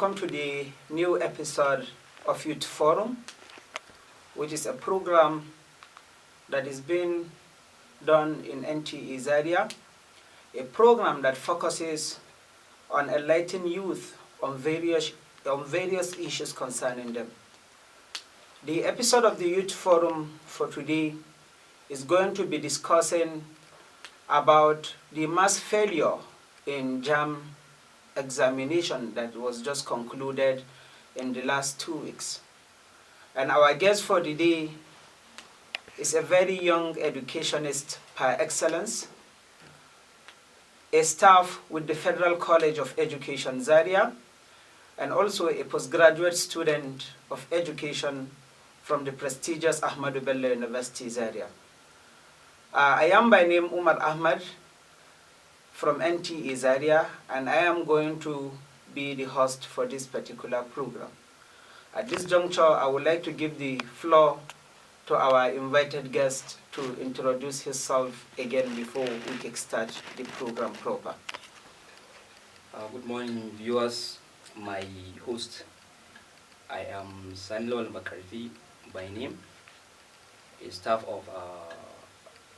welcome to the new episode of Youth Forum, which is a program that is being done in NTE ZARIA, a program that focuses on enlightening youth on various issues concerning them. The episode of the Youth Forum for today is going to be discussing about the mass failure in Jamb examination that was just concluded in the last 2 weeks. And our guest for the day is a very young educationist par excellence, a staff with the Federal College of Education ZARIA, and also a postgraduate student of education from the prestigious Ahmad University ZARIA. I am by name Umar Ahmad from NTE ZARIA, and I am going to be the host for this particular program. At this juncture, I would like to give the floor to our invited guest to introduce himself again before we kickstart the program proper. Good morning, viewers. My host, I am Sani Maqarfy by name, a staff of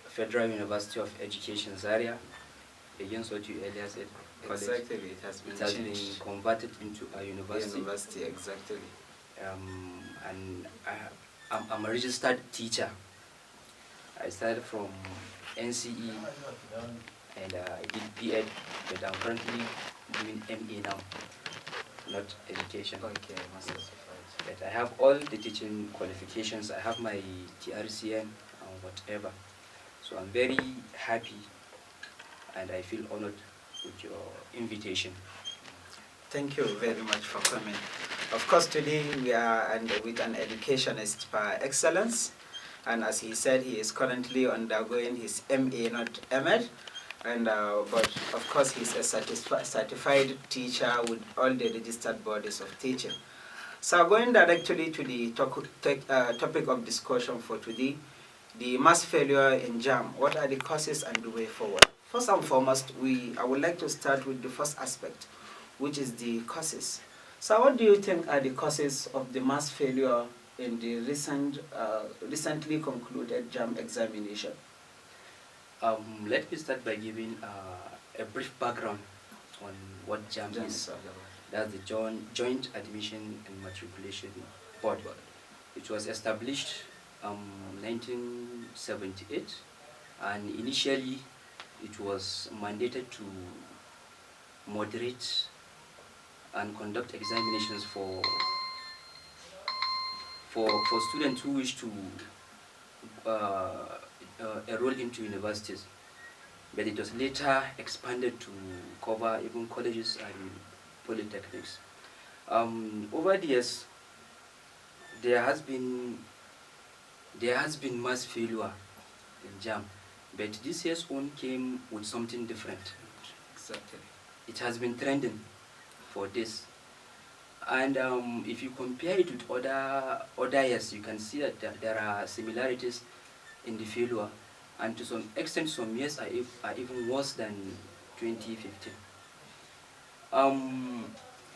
Federal University of Education ZARIA. Against what you earlier said, college. Exactly, it has been converted into a university. University, exactly. And I'm a registered teacher. I started from NCE and I did BEd, but I'm currently doing MA now, not education. Okay, but I have all the teaching qualifications. I have my TRCN and whatever. So I'm very happy and I feel honored with your invitation. Thank you very much for coming. Of course, today we are with an educationist par excellence, and as he said, he is currently undergoing his MA, not MEd, and but of course he's a certified teacher with all the registered bodies of teaching. So going directly to the topic of discussion for today, the mass failure in Jamb. What are the causes and the way forward? First and foremost, I would like to start with the first aspect, which is the causes. So what do you think are the causes of the mass failure in the recently concluded Jamb examination? Let me start by giving a brief background on what Jamb is. That's the Joint Admission and Matriculation Board. It was established 1978, and initially it was mandated to moderate and conduct examinations for students who wish to enroll into universities. But it was later expanded to cover even colleges and polytechnics. Over the years, there has been mass failure in Jamb. But this year's one came with something different. Exactly. It has been trending for this. And if you compare it with other years, you can see that there are similarities in the failure. And to some extent, some years are even worse than 2015.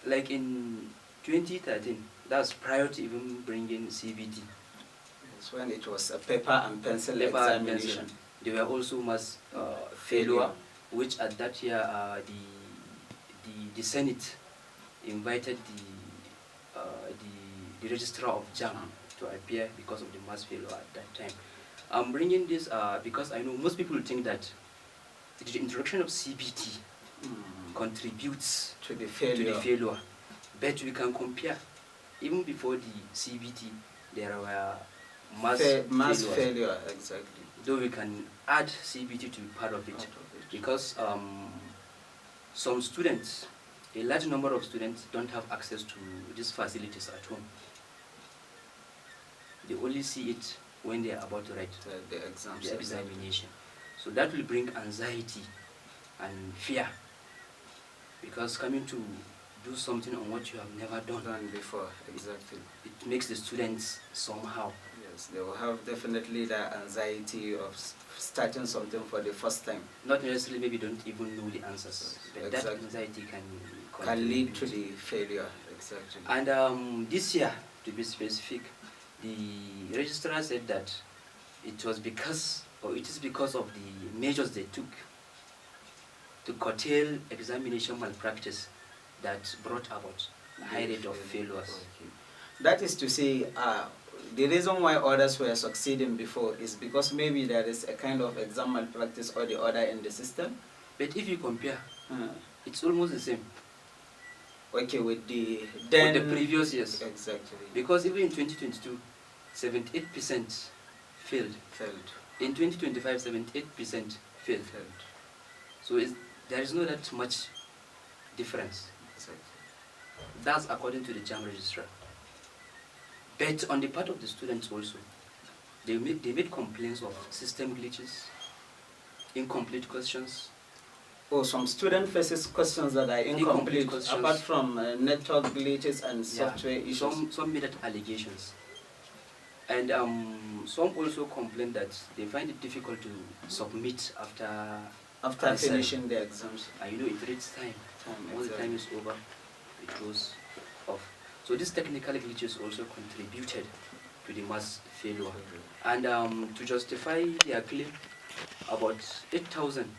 Like in 2013, that's prior to even bringing CBT. That's when it was a paper and pencil examination. There were also mass failure, which at that year the Senate invited the registrar of Jamb to appear because of the mass failure at that time. I'm bringing this because I know most people think that the introduction of CBT contributes to the failure. But we can compare. Even before the CBT, there were mass failure, exactly. Though we can add CBT to be part of it, because some students, a large number of students, don't have access to these facilities at home. They only see it when they are about to write the exams, examination. So that will bring anxiety and fear, because coming to do something on what you have never done before, exactly. It makes the students somehow. Yes, they will have definitely the anxiety of starting something for the first time. Not necessarily, maybe don't even know the answers, but exactly. That anxiety can lead to the failure. Exactly. And this year, to be specific, the registrar said that it was because, or it is because of the measures they took to curtail examination malpractice that brought about a high rate of failures. Okay. That is to say, the reason why others were succeeding before is because maybe there is a kind of exam malpractice or the other in the system. But if you compare, it's almost the same. Okay, with the previous years. Exactly. Because even in 2022, 78% failed. In 2025, 78% failed. So there is not that much difference. Exactly. That's according to the Jamb registrar. But on the part of the students also, they made complaints of system glitches, incomplete questions. Oh, some student faces questions that are incomplete questions. Apart from network glitches and software issues. Some made that allegations. And some also complained that they find it difficult to submit after finishing the exams. And it takes time. Once the time is over, it goes off. So these technical glitches also contributed to the mass failure. And to justify their claim, about 8,000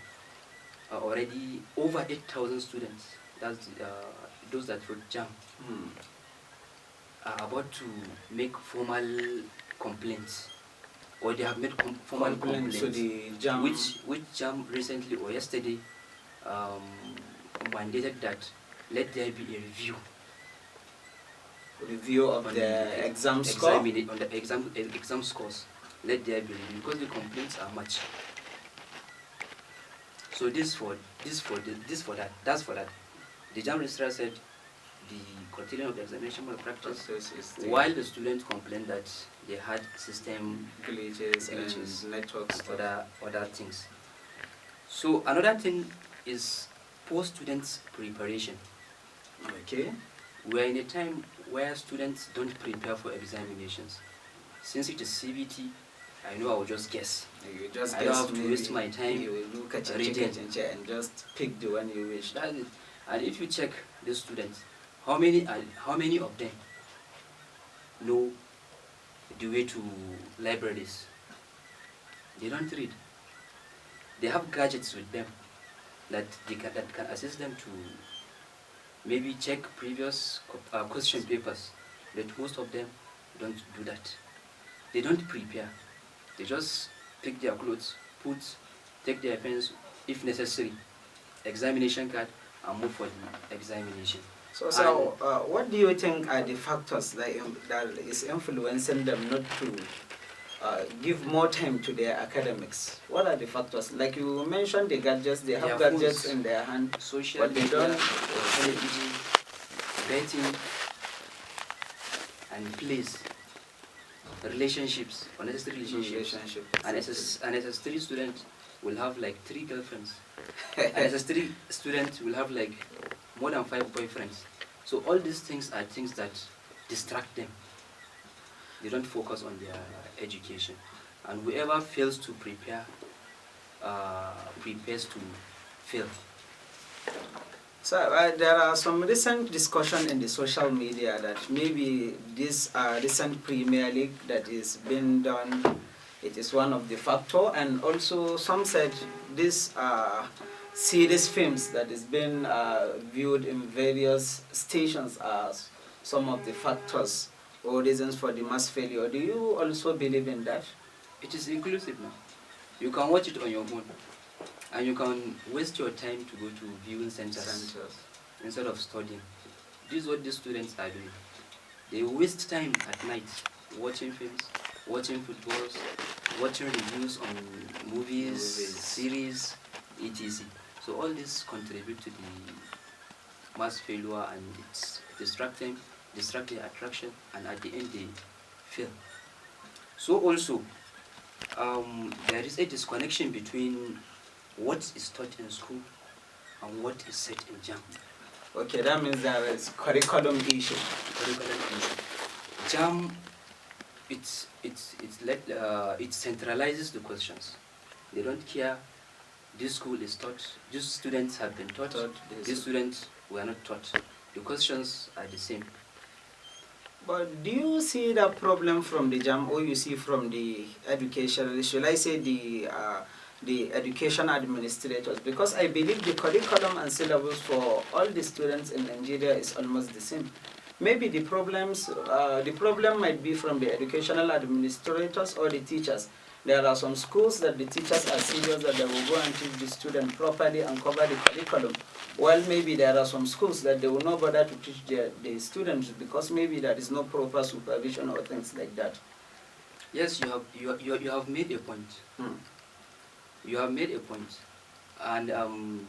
already, over 8,000 students, that's those that wrote Jamb, are about to make formal complaints, or they have made formal complaints to the Jamb, which Jamb recently or yesterday mandated that let there be a review of the exam score, on the exam scores. Let there be review because the complaints are much. So that's for that. The Jamb registrar said the curtailing of the examination malpractice, while the students complained that they had system glitches and network and other things. So another thing is post-students preparation. Okay. We are in a time where students don't prepare for examinations. Since it is CBT, I know I will just guess. I don't have to waste my time reading and just pick the one you wish. That's it. And if you check the students, how many of them know the way to libraries? They don't read. They have gadgets with them that can assist them to maybe check previous question papers, but most of them don't do that. They don't prepare. They just pick their clothes, take their pens, if necessary, examination card, and move for the examination. So what do you think are the factors that is influencing them not to give more time to their academics? What are the factors? Like you mentioned, the gadgets, they have gadgets in their hand, social but they don't. Television, betting, and plays, relationships, unnecessary relationships. And as a study student will have like 3 girlfriends. And as a study student will have like more than 5 boyfriends. So all these things are things that distract them. They don't focus on their education. And whoever fails to prepare prepares to fail. So there are some recent discussion in the social media that maybe this recent Premier League that is being done, it is one of the factor, and also some said this series films that is being viewed in various stations as some of the factors or reasons for the mass failure. Do you also believe in that? It is inclusive now. You can watch it on your phone. And you can waste your time to go to viewing centers instead of studying. This is what these students are doing. They waste time at night watching films, watching footballs, watching reviews on movies, series, etc. So all this contribute to the mass failure, and it's distract their attraction, and at the end they fail. So also, there is a disconnection between what is taught in school and what is said in Jamb. Okay, that means there is curriculum issue. Jamb, it centralizes the questions. They don't care. This school is taught. These students have been taught. These students were not taught. the questions are the same. But do you see that problem from the Jamb, or you see from the education, should I say the education administrators? Because I believe the curriculum and syllabus for all the students in Nigeria is almost the same. Maybe the problem might be from the educational administrators or the teachers. There are some schools that the teachers are serious that they will go and teach the student properly and cover the curriculum. While maybe there are some schools that they will not bother to teach the students because maybe there is no proper supervision or things like that. Yes, you have made a point. You have made a point. And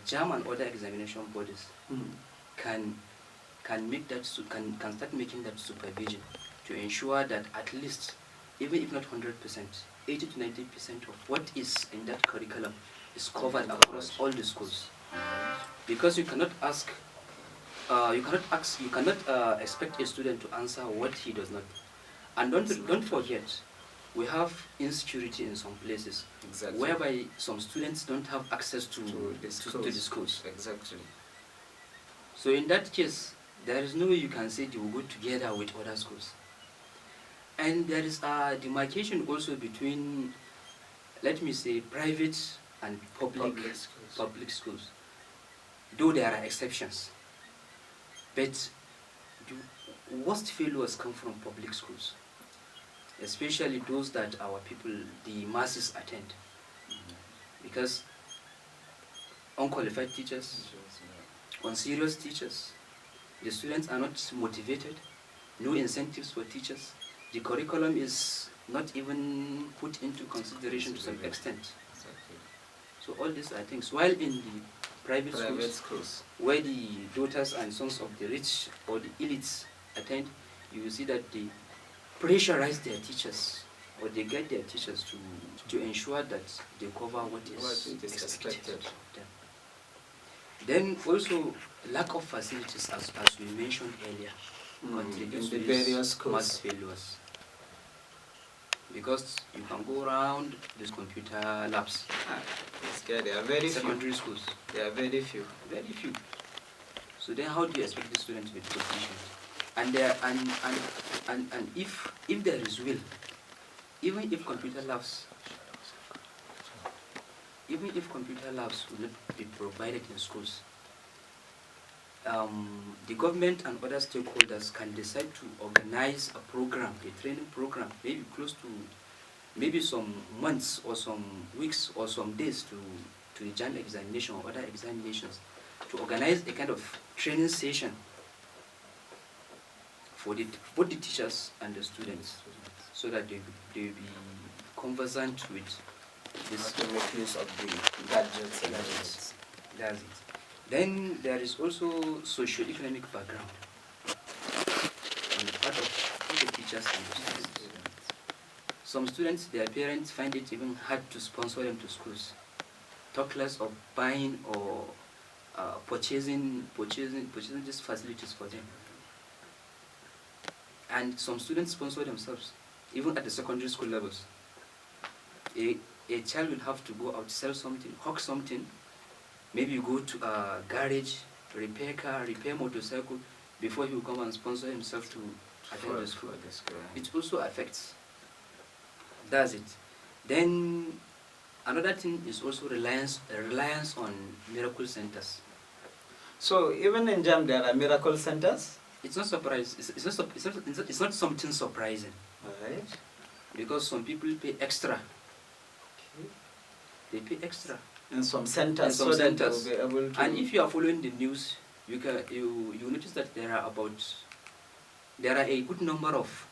JAM and other examination bodies can start making that supervision to ensure that at least, even if not 100%, 80 to 90% of what is in that curriculum is covered across all the schools. Because you cannot expect a student to answer what he does not. And don't forget, we have insecurity in some places, exactly, whereby some students don't have access to the schools. Exactly. So in that case, there is no way you can say they will go together with other schools. And there is a demarcation also between, let me say, private and public schools. Though there are exceptions. But the worst failures come from public schools, especially those that our people, the masses, attend. Because unqualified teachers, unserious teachers, the students are not motivated, no incentives for teachers, the curriculum is not even put into consideration to some extent. So all these are things. While in the private schools, where the daughters and sons of the rich or the elites attend, you will see that they pressurize their teachers, or they get their teachers to ensure that they cover what is expected of them. Then also lack of facilities, as we mentioned earlier, contributes to these mass failures. Because you can go around these computer labs. There are very secondary schools. There are very few. Very few. So then how do you expect the students to be proficient? And if there is will, even if computer labs will not be provided in schools, the government and other stakeholders can decide to organize a program, a training program, maybe close to maybe some months or some weeks or some days to the Jamb examination or other examinations, to organize a kind of training session for both the teachers and the students, so that they will be conversant with this. To make use of the gadgets and gadgets. That's it. Then there is also socio-economic background on the part of the teachers and the students. Some students, their parents find it even hard to sponsor them to schools. Talk less of buying or purchasing these facilities for them. And some students sponsor themselves, even at the secondary school levels. A child will have to go out, sell something, hawk something. Maybe you go to a garage, repair car, repair motorcycle, before he will come and sponsor himself to attend the school. It also affects. That's it. Then another thing is also reliance on miracle centers. So even in Jamb there are miracle centers? It's not surprising. It's not something surprising. Alright. Because some people pay extra. Okay. They pay extra. In some centers, so that they will be able to. And if you are following the news, you notice that there are a good number of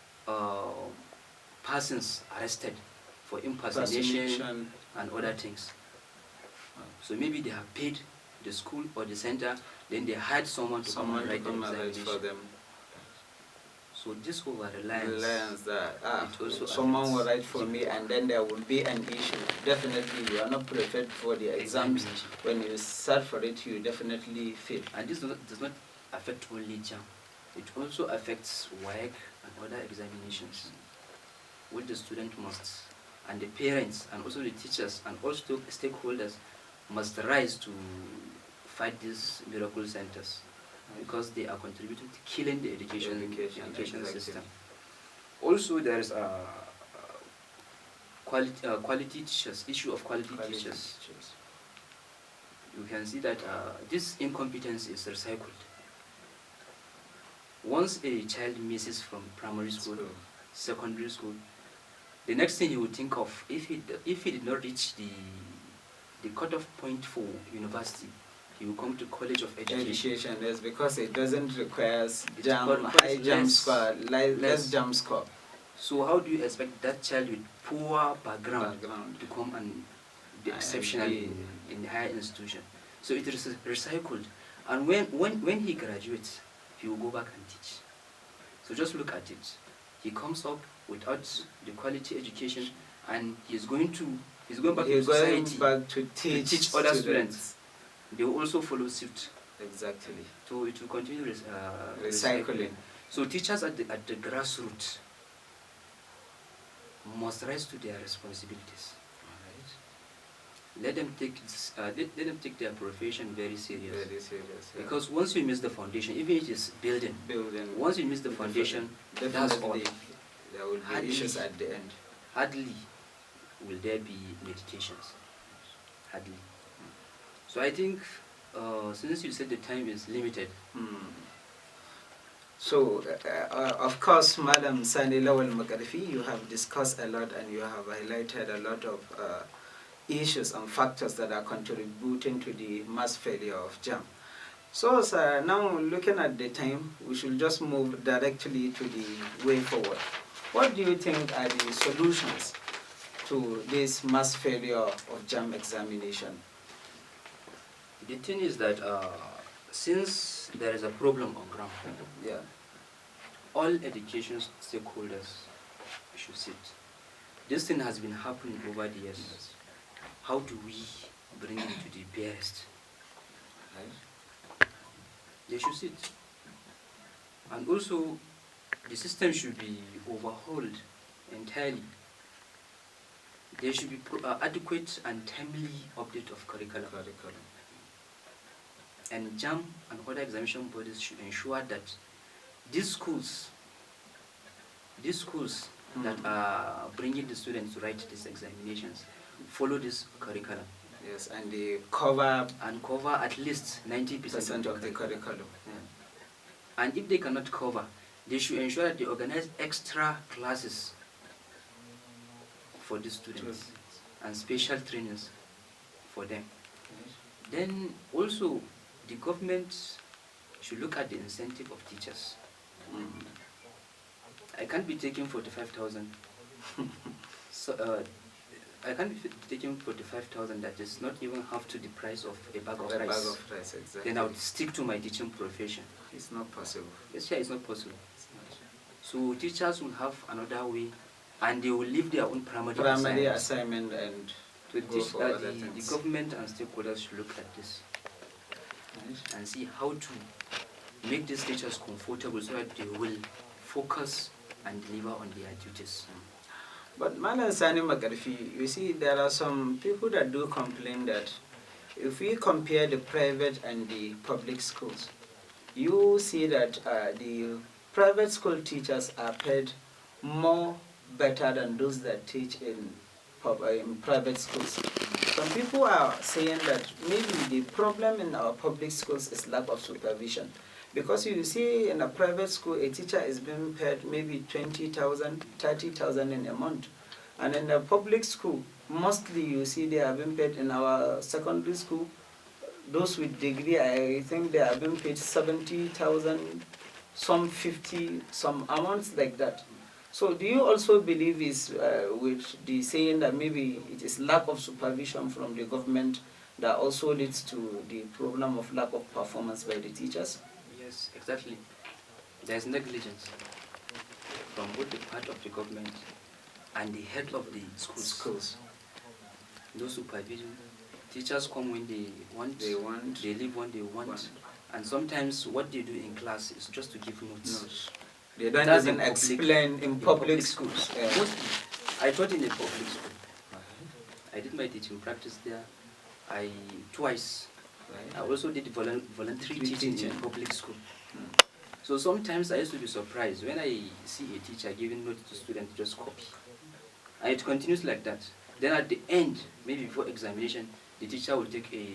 persons arrested for impersonation and other things. So maybe they have paid the school or the center, then they hired someone to come and write the examination for them. So this over-reliance, someone will write for me, and then there will be an issue. Definitely, you are not prepared for the exams. When you start for it, you definitely fail. And this does not affect only Jamb. It also affects WAEC and other examinations, which the student must, and the parents, and also the teachers, and all stakeholders must rise to fight these miracle centers. because they are contributing to killing the education exactly. system. Also, there is a quality teachers, issue of quality teachers. You can see that this incompetence is recycled. Once a child misses from primary school, secondary school, the next thing he would think of, if he did not reach the cutoff point for university, he will come to College of Education. Yes, because it doesn't require high jump score, less jump score. So how do you expect that child with poor background to come and be exceptional in the higher institution? So it is recycled. And when he graduates, he will go back and teach. So just look at it. He comes up without the quality education, and he's going back to society to teach other students. They will also follow suit. Exactly. So it will continue recycling. So teachers at the grassroots must rise to their responsibilities. Let them take their profession very serious. Very serious. Yeah. Because once you miss the foundation, even if it is building, once you miss the foundation, that's all. There will be issues at the end. Hardly will there be meditations. Hardly. So I think, since you said the time is limited. So, of course, Madam Sani Maqarfy, you have discussed a lot and you have highlighted a lot of issues and factors that are contributing to the mass failure of Jamb. So, sir, now looking at the time, we should just move directly to the way forward. What do you think are the solutions to this mass failure of Jamb examination? The thing is that since there is a problem on ground, all education stakeholders should sit. This thing has been happening over the years. How do we bring it to the barest? They should sit. And also, the system should be overhauled entirely. There should be adequate and timely update of curriculum. And Jamb and other examination bodies should ensure that these schools that are bringing the students to write these examinations follow this curriculum. Yes, and they cover at least 90% of the curriculum. Yeah. And if they cannot cover, they should ensure that they organize extra classes for the students and special trainings for them. Then also, the government should look at the incentive of teachers. I can't be taking 45,000. So I can't be taking 45,000 that is not even half to the price of a bag of rice. Exactly. Then I would stick to my teaching profession. It's not possible. Yes, yeah, it's not possible. So teachers will have another way, and they will leave their own primary assignment and to teach that the government and stakeholders should look at this and see how to make these teachers comfortable so that they will focus and deliver on their duties. But Madam Sani Maqarfy, you see, there are some people that do complain that if we compare the private and the public schools, you see that the private school teachers are paid more better than those that teach in private schools. Some people are saying that maybe the problem in our public schools is lack of supervision. Because you see, in a private school, a teacher is being paid maybe 20,000, 30,000 in a month. And in a public school, mostly you see they are being paid in our secondary school. Those with degree, I think they are being paid 70,000, some 50, some amounts like that. So do you also believe is with the saying that maybe it is lack of supervision from the government that also leads to the problem of lack of performance by the teachers? Yes, exactly. There is negligence from both the part of the government and the head of the schools. No supervision. Teachers come when they want, they leave when they want. And sometimes what they do in class is just to give notes. They don't even explain in public schools. I taught in a public school. I did my teaching practice there. Twice Right. I also did voluntary teaching in public school. Mm. So sometimes I used to be surprised when I see a teacher giving notes to students just copy. And it continues like that. Then at the end, maybe before examination, the teacher will take a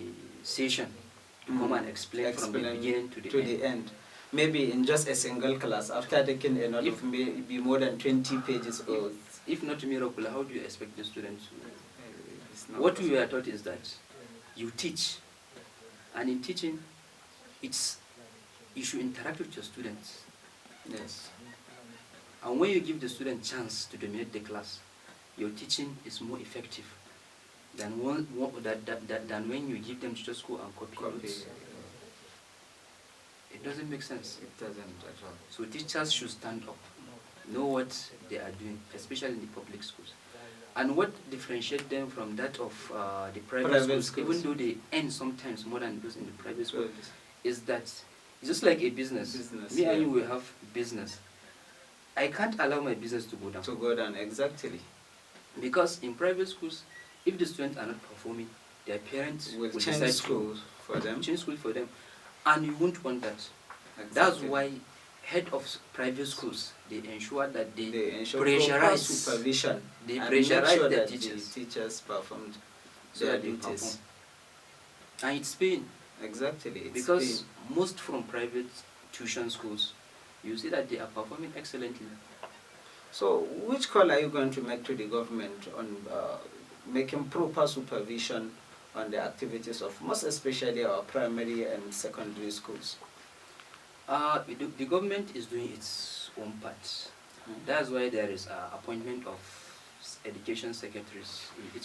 session to come and explain from the beginning to the end. Maybe in just a single class, after taking a note of maybe more than 20 pages. If not miracle, how do you expect the students to? What possible. we are taught is that you teach, and in teaching, you should interact with your students. Yes. And when you give the student chance to dominate the class, your teaching is more effective than than when you give them to just go and copy notes. It doesn't make sense. It doesn't at all. So teachers should stand up, know what they are doing, especially in the public schools. And what differentiates them from that of the private schools, even though they earn sometimes more than those in the private school, is that it's just like a business. Me and you will have business. I can't allow my business to go down. To go down, exactly. Because in private schools, if the students are not performing, their parents will decide school for them. Change school for them. And you won't want that. Exactly. That's why head of private schools, they ensure that they pressurize supervision. They pressurize sure the that teachers. The teachers performed so their that they duties. perform. And it's pain. Exactly. It's because most from private tuition schools, you see that they are performing excellently. So which call are you going to make to the government on making proper supervision on the activities of most especially our primary and secondary schools? The government is doing its own part. That's why there is appointment of education secretaries in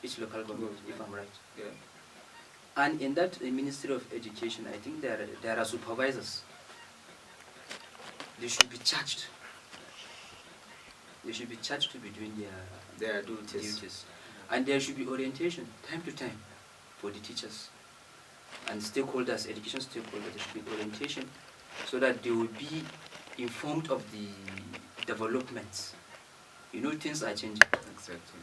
each local government, if I'm right. Yeah. And in that Ministry of Education, I think there are supervisors. They should be charged. They should be charged to be doing their duties. And there should be orientation, time to time, for the teachers. And stakeholders, education stakeholders, there should be orientation so that they will be informed of the developments. You know, things are changing. Exactly.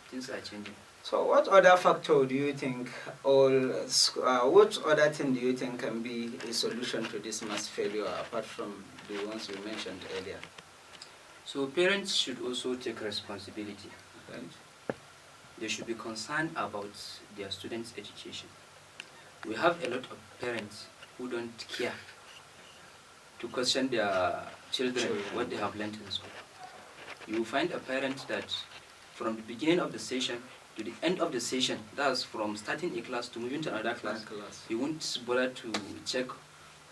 Things are changing. So what other factor do you think, or what other thing do you think can be a solution to this mass failure apart from the ones you mentioned earlier? So parents should also take responsibility. Right. They should be concerned about their students' education. We have a lot of parents who don't care to question their children what they have learned in school. You will find a parent that from the beginning of the session to the end of the session, that's from starting a class to moving to another class, he won't bother to check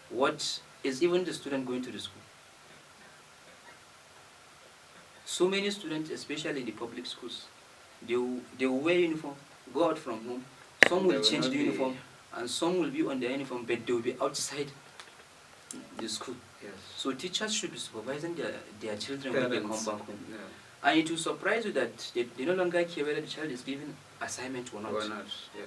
what is even the student going to the school. So many students, especially in the public schools, they will wear uniform, go out from home, some will change the uniform, and some will be on their uniform, but they will be outside the school. Yes. So teachers should be supervising their children when they come back home. Yeah. And it will surprise you that they no longer care whether the child is given assignment or not. Yeah.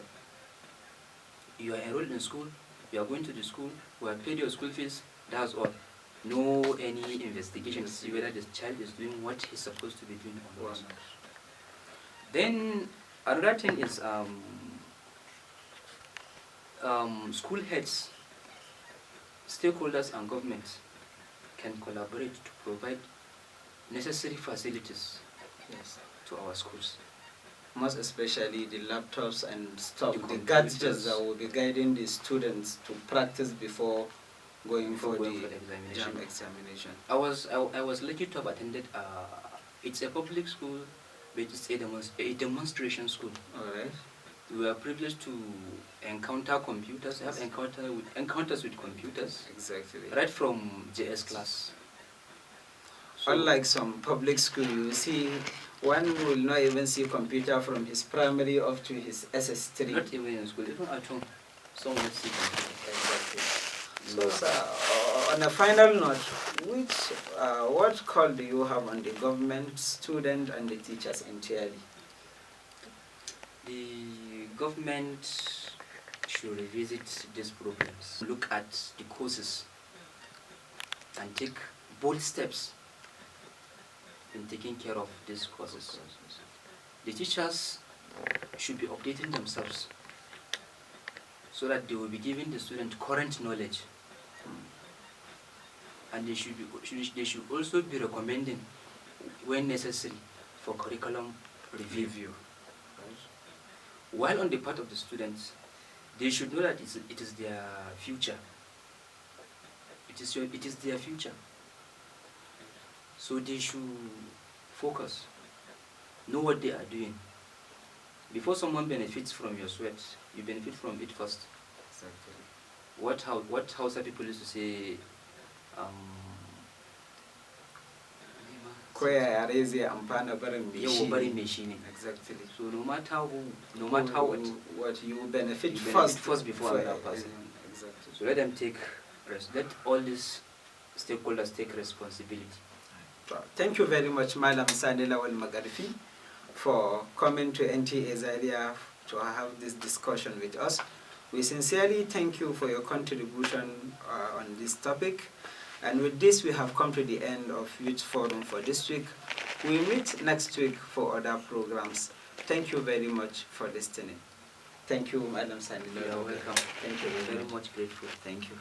You are enrolled in school, you are going to the school, you have paid your school fees, that's all. No any investigation to see whether the child is doing what he's supposed to be doing or not. Then another thing is school heads, stakeholders and government can collaborate to provide necessary facilities to our schools. Most especially the laptops and stuff, the gadgets that will be guiding the students to practice before going for the examination. I was lucky to have attended. It's a public school, but it's a demonstration school. All right. We were privileged to encounter computers, have encounters with computers. Exactly. Right from JS class. So unlike some public school, you see, one will not even see computer from his primary up to his SS3. Not even in school, even at home, some will see computer. Exactly. So, sir, on a final note, what call do you have on the government, student, and the teachers entirely? The government should revisit these problems, look at the causes, and take bold steps in taking care of these causes. The teachers should be updating themselves so that they will be giving the student current knowledge, and they should also be recommending, when necessary, for curriculum review. Right? While on the part of the students, they should know that it is their future. It is their future. So they should focus, know what they are doing. Before someone benefits from your sweat, you benefit from it first. Exactly. What Hausa people used to say, koya yare zai amfana barin mai shi ne. Exactly. So no matter what you benefit first before another person. Exactly. So let them take rest. Let all these stakeholders take responsibility. Thank you very much, Madam Sani Maqarfy, for coming to NTA ZARIA to have this discussion with us. We sincerely thank you for your contribution on this topic. And with this, we have come to the end of Youth Forum for this week. We meet next week for other programs. Thank you very much for listening. Thank you, Madam Sani. You are welcome. Thank you very much grateful. Thank you.